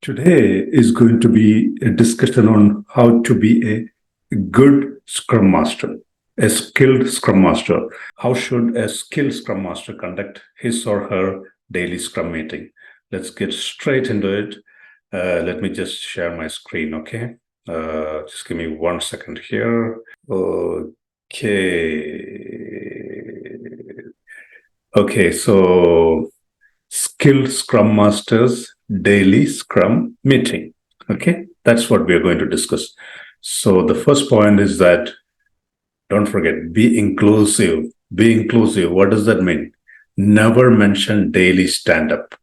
Today is going to be a discussion on how to be a good Scrum Master, a skilled Scrum Master. How should a skilled Scrum Master conduct his or her daily Scrum meeting? Let's get straight into it. Let me just share my screen, okay? Just give me 1 second here. Okay, so skilled Scrum Masters daily Scrum meeting. Okay, that's what we are going to discuss. So the first point is that don't forget, be inclusive. Be inclusive. What does that mean? Never mention daily stand-up,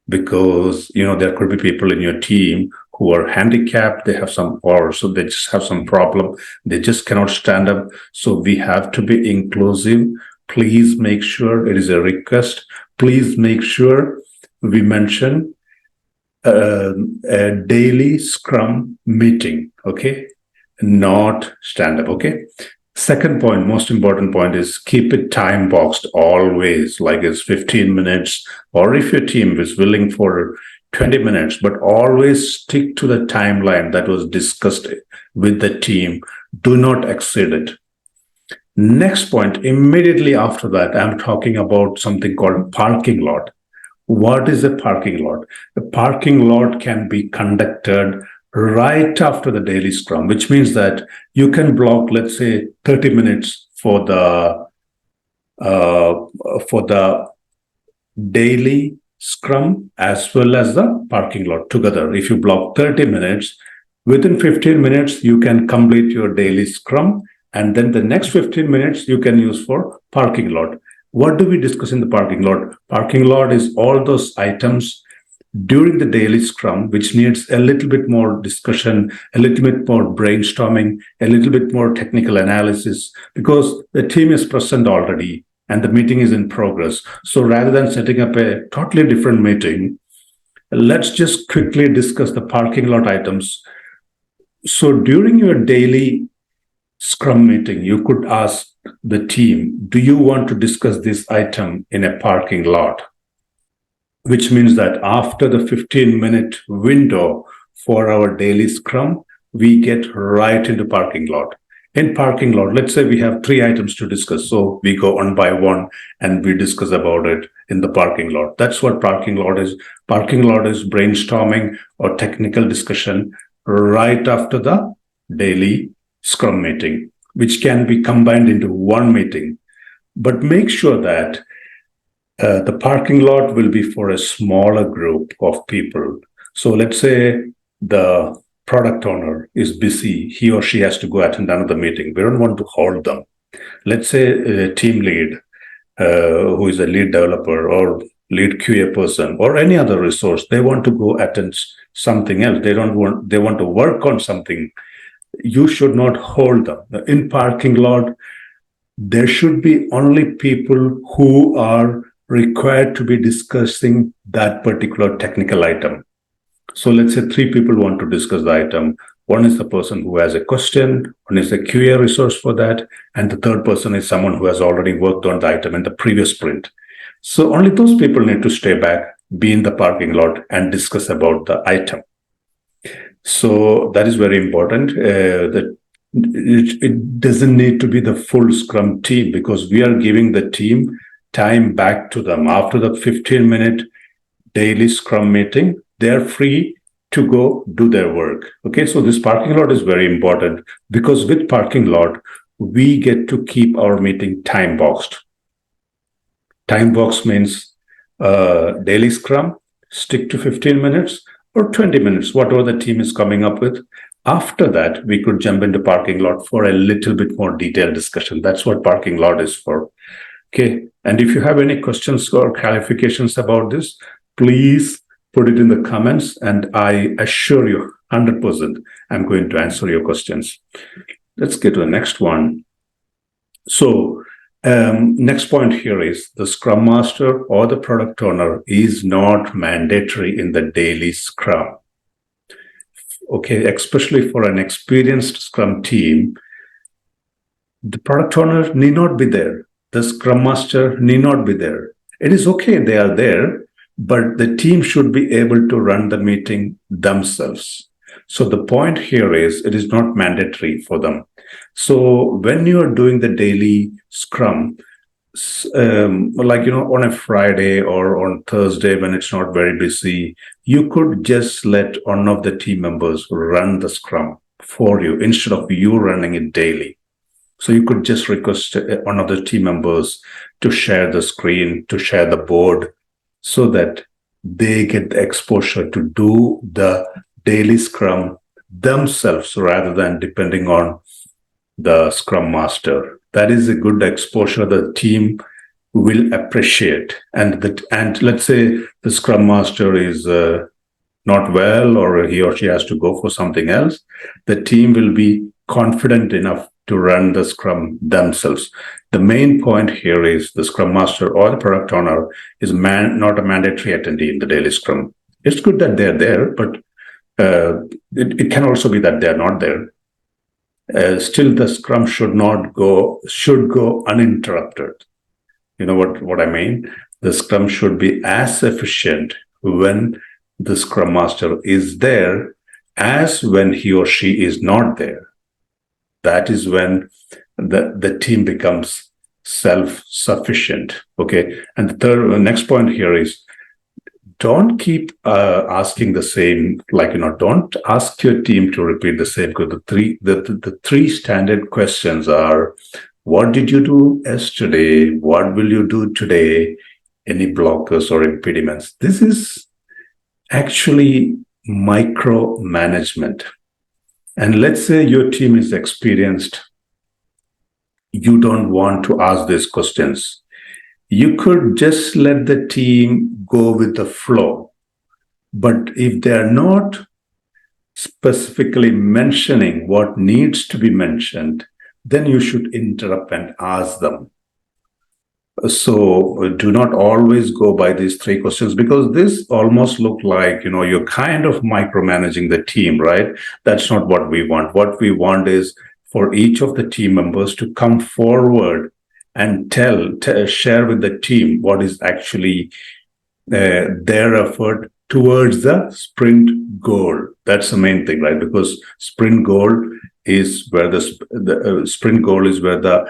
because there could be people in your team who are handicapped, they have some, or so they just have some problem, they just cannot stand up. So we have to be inclusive. Please make sure, it is a request, please make sure we mention a daily Scrum meeting, okay? Not stand up, okay? Second point, most important point, is keep it time boxed always, like it's 15 minutes, or if your team is willing for 20 minutes, but always stick to the timeline that was discussed with the team. Do not exceed it. Next point, immediately after that, I'm talking about something called parking lot. What is a parking lot? A parking lot can be conducted right after the daily Scrum, which means that you can block, let's say, 30 minutes for the daily Scrum as well as the parking lot together. If you block 30 minutes, within 15 minutes, you can complete your daily Scrum, and then the next 15 minutes you can use for parking lot. What do we discuss in the parking lot? Parking lot is all those items during the daily Scrum which needs a little bit more discussion, a little bit more brainstorming, a little bit more technical analysis, because the team is present already and the meeting is in progress. So rather than setting up a totally different meeting, let's just quickly discuss the parking lot items. So during your daily Scrum meeting, you could ask the team, do you want to discuss this item in a parking lot? Which means that after the 15-minute window for our daily Scrum, we get right into parking lot. In parking lot, let's say we have 3 items to discuss. So we go one by one and we discuss about it in the parking lot. That's what parking lot is. Parking lot is brainstorming or technical discussion right after the daily Scrum meeting, which can be combined into one meeting. But make sure that the parking lot will be for a smaller group of people. So let's say the product owner is busy, he or she has to go attend another meeting. We don't want to hold them. Let's say a team lead, who is a lead developer or lead QA person or any other resource, they want to go attend something else. They want to work on something. You should not hold them. In parking lot, there should be only people who are required to be discussing that particular technical item. So let's say 3 people want to discuss the item. One is the person who has a question, one is a QA resource for that, and the third person is someone who has already worked on the item in the previous sprint. So only those people need to stay back, be in the parking lot, and discuss about the item. So that is very important. That it doesn't need to be the full Scrum team, because we are giving the team time back to them. After the 15-minute daily Scrum meeting, they're free to go do their work. Okay, so this parking lot is very important, because with parking lot, we get to keep our meeting time boxed. Time box means daily Scrum, stick to 15 minutes or 20 minutes, whatever the team is coming up with. After that, we could jump into parking lot for a little bit more detailed discussion. That's what parking lot is for. Okay, and if you have any questions or clarifications about this, please put it in the comments, and I assure you 100% I'm going to answer your questions. Let's get to the next one. So next point here is the Scrum Master or the product owner is not mandatory in the daily Scrum. Okay, especially for an experienced Scrum team, the product owner need not be there. The Scrum Master need not be there. It is okay they are there, but the team should be able to run the meeting themselves. So the point here is it is not mandatory for them. So when you are doing the daily Scrum, on a Friday or on Thursday when it's not very busy, you could just let one of the team members run the Scrum for you instead of you running it daily. So you could just request one of the team members to share the screen, to share the board, so that they get the exposure to do the daily Scrum themselves rather than depending on the Scrum Master. That is a good exposure the team will appreciate. And let's say the Scrum Master is not well, or he or she has to go for something else, the team will be confident enough to run the Scrum themselves. The main point here is the Scrum Master or the product owner is not a mandatory attendee in the daily Scrum. It's good that they're there, but it can also be that they're not there. Still, the Scrum should go uninterrupted. You know what I mean? The Scrum should be as efficient when the Scrum Master is there as when he or she is not there. That is when the team becomes self-sufficient. Okay. And the next point here is, don't keep asking the same, don't ask your team to repeat the same. Because the three standard questions are, what did you do yesterday? What will you do today? Any blockers or impediments? This is actually micromanagement. And let's say your team is experienced. You don't want to ask these questions. You could just let the team go with the flow. But if they're not specifically mentioning what needs to be mentioned, then you should interrupt and ask them. So do not always go by these three questions, because this almost look like, you're kind of micromanaging the team, right? That's not what we want. What we want is for each of the team members to come forward and share with the team what is actually their effort towards the sprint goal. That's the main thing, right? Because sprint goal is where the sprint goal is where the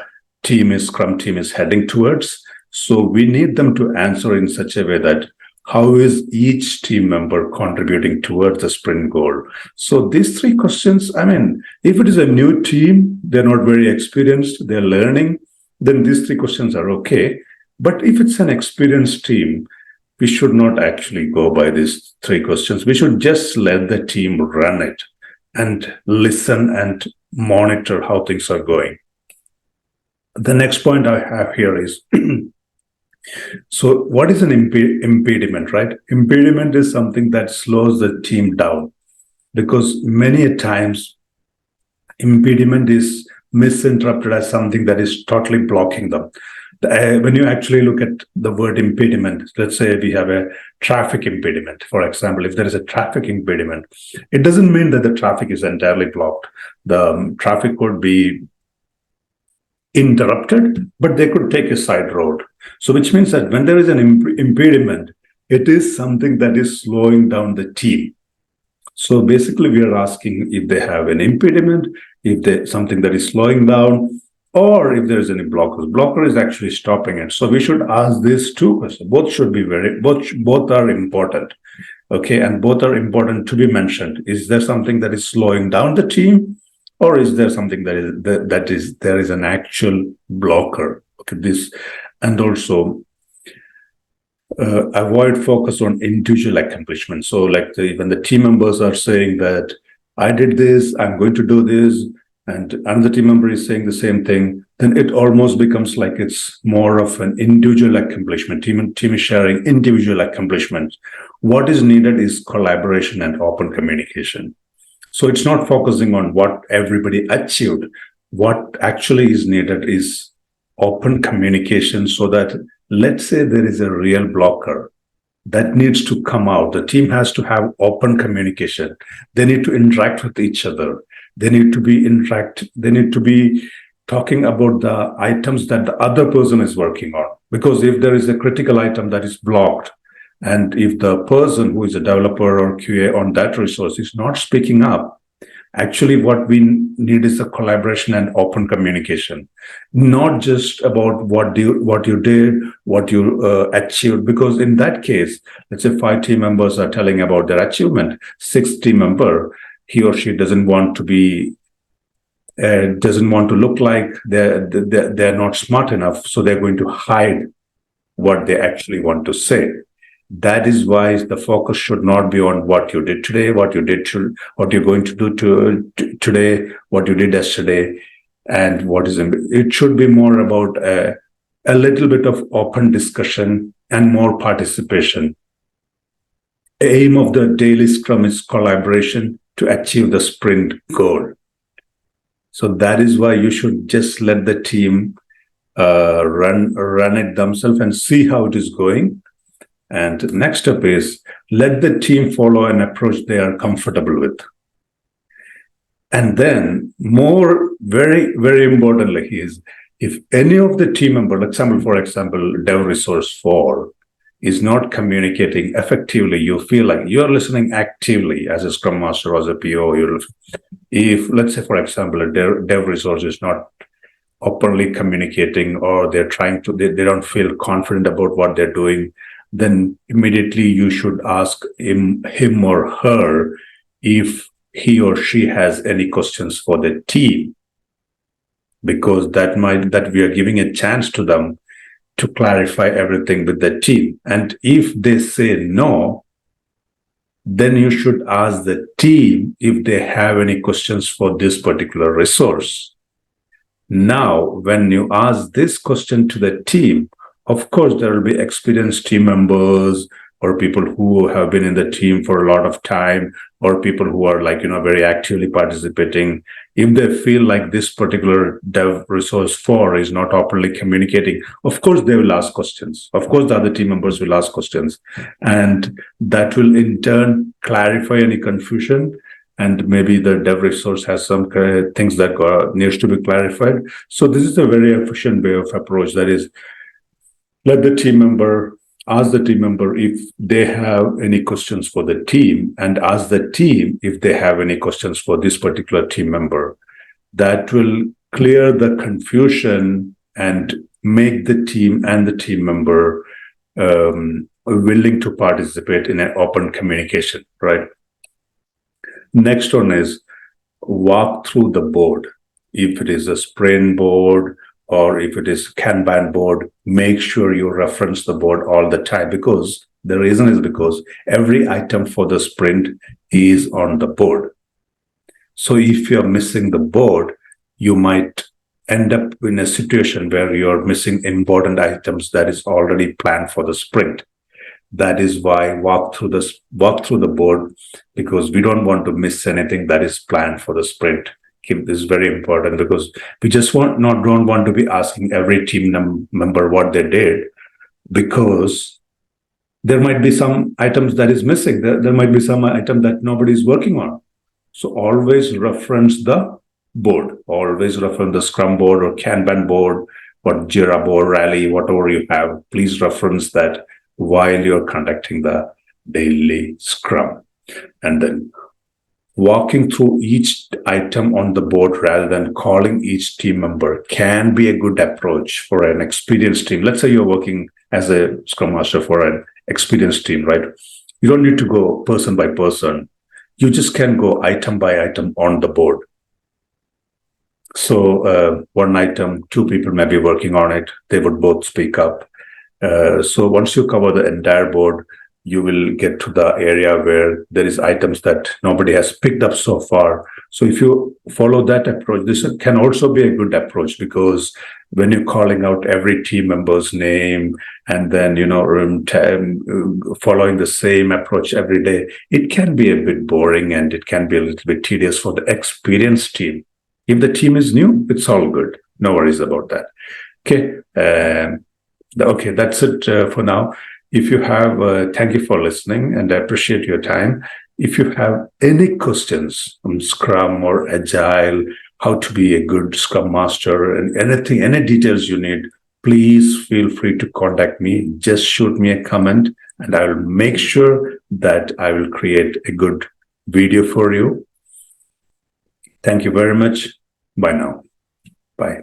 Scrum team is heading towards. So we need them to answer in such a way that how is each team member contributing towards the sprint goal? So these three questions, if it is a new team, they're not very experienced, they're learning, then these three questions are okay. But if it's an experienced team, we should not actually go by these three questions. We should just let the team run it and listen and monitor how things are going. The next point I have here is, so what is an impediment, right? Impediment is something that slows the team down, because many times impediment is misinterpreted as something that is totally blocking them. When you actually look at the word impediment, let's say we have a traffic impediment, for example. If there is a traffic impediment, it doesn't mean that the traffic is entirely blocked. The traffic could be interrupted, but they could take a side road. So which means that when there is an impediment, it is something that is slowing down the team. So basically we are asking if they have an impediment, if there's something that is slowing down, or if there is any blockers. Blocker is actually stopping it. So we should ask these two questions. Both are important. Okay, and both are important to be mentioned. Is there something that is slowing down the team? Or is there something there is an actual blocker? Okay, and also avoid focus on individual accomplishment. So when the team members are saying that I did this, I'm going to do this, and another team member is saying the same thing, then it almost becomes like it's more of an individual accomplishment. Team is sharing individual accomplishments. What is needed is collaboration and open communication. So it's not focusing on what everybody achieved. What actually is needed is open communication, so that, let's say there is a real blocker that needs to come out. The team has to have open communication. They need to interact with each other. They need to be talking about the items that the other person is working on. Because if there is a critical item that is blocked, And if the person who is a developer or QA on that resource is not speaking up, actually what we need is a collaboration and open communication, not just about what you did, what you achieved. Because in that case, let's say 5 team members are telling about their achievement, 6th team member, he or she doesn't want to look like they're not smart enough, so they're going to hide what they actually want to say. That is why the focus should not be on what you did today, what you're going to do today, what you did yesterday, and what is. It should be more about a little bit of open discussion and more participation. The aim of the daily Scrum is collaboration to achieve the sprint goal. So that is why you should just let the team run it themselves and see how it is going. And next step is let the team follow an approach they are comfortable with. And then very, very importantly is if any of the team member, for example, Dev Resource 4 is not communicating effectively, you feel like you're listening actively as a Scrum Master or as a PO. If, let's say, for example, a Dev Resource is not openly communicating or they don't feel confident about what they're doing, then immediately you should ask him or her if he or she has any questions for the team, because that we are giving a chance to them to clarify everything with the team. And if they say no, then you should ask the team if they have any questions for this particular resource. Now, when you ask this question to the team, of course, there will be experienced team members or people who have been in the team for a lot of time, or people who are very actively participating. If they feel like this particular Dev Resource 4 is not openly communicating, of course, they will ask questions. Of course, the other team members will ask questions. And that will in turn clarify any confusion. And maybe the Dev Resource has some things that needs to be clarified. So this is a very efficient way of approach. That is, ask the team member if they have any questions for the team, and ask the team if they have any questions for this particular team member. That will clear the confusion and make the team and the team member willing to participate in an open communication, right? Next one is walk through the board. If it is a sprint board, or if it is Kanban board, make sure you reference the board all the time, because the reason is because every item for the sprint is on the board. So if you're missing the board, you might end up in a situation where you're missing important items that is already planned for the sprint. That is why walk through the board, because we don't want to miss anything that is planned for the sprint. This is very important, because we just don't want to be asking every team member what they did, because there might be some items that is missing. There might be some item that nobody is working on. So always reference the board. Always reference the Scrum board or Kanban board, or Jira board, Rally, whatever you have. Please reference that while you're conducting the daily Scrum. And then walking through each item on the board rather than calling each team member can be a good approach for an experienced team. Let's say you're working as a Scrum Master for an experienced team, right? You don't need to go person by person. You just can go item by item on the board. So one item, 2 people may be working on it. They would both speak up. So once you cover the entire board, you will get to the area where there is items that nobody has picked up so far. So if you follow that approach, this can also be a good approach, because when you're calling out every team member's name and then, following the same approach every day, it can be a bit boring and it can be a little bit tedious for the experienced team. If the team is new, it's all good. No worries about that. Okay. Okay, that's it for now. If you have, thank you for listening, and I appreciate your time. If you have any questions on Scrum or Agile, how to be a good Scrum Master, and anything, any details you need, please feel free to contact me. Just shoot me a comment and I will make sure that I will create a good video for you. Thank you very much. Bye now. Bye.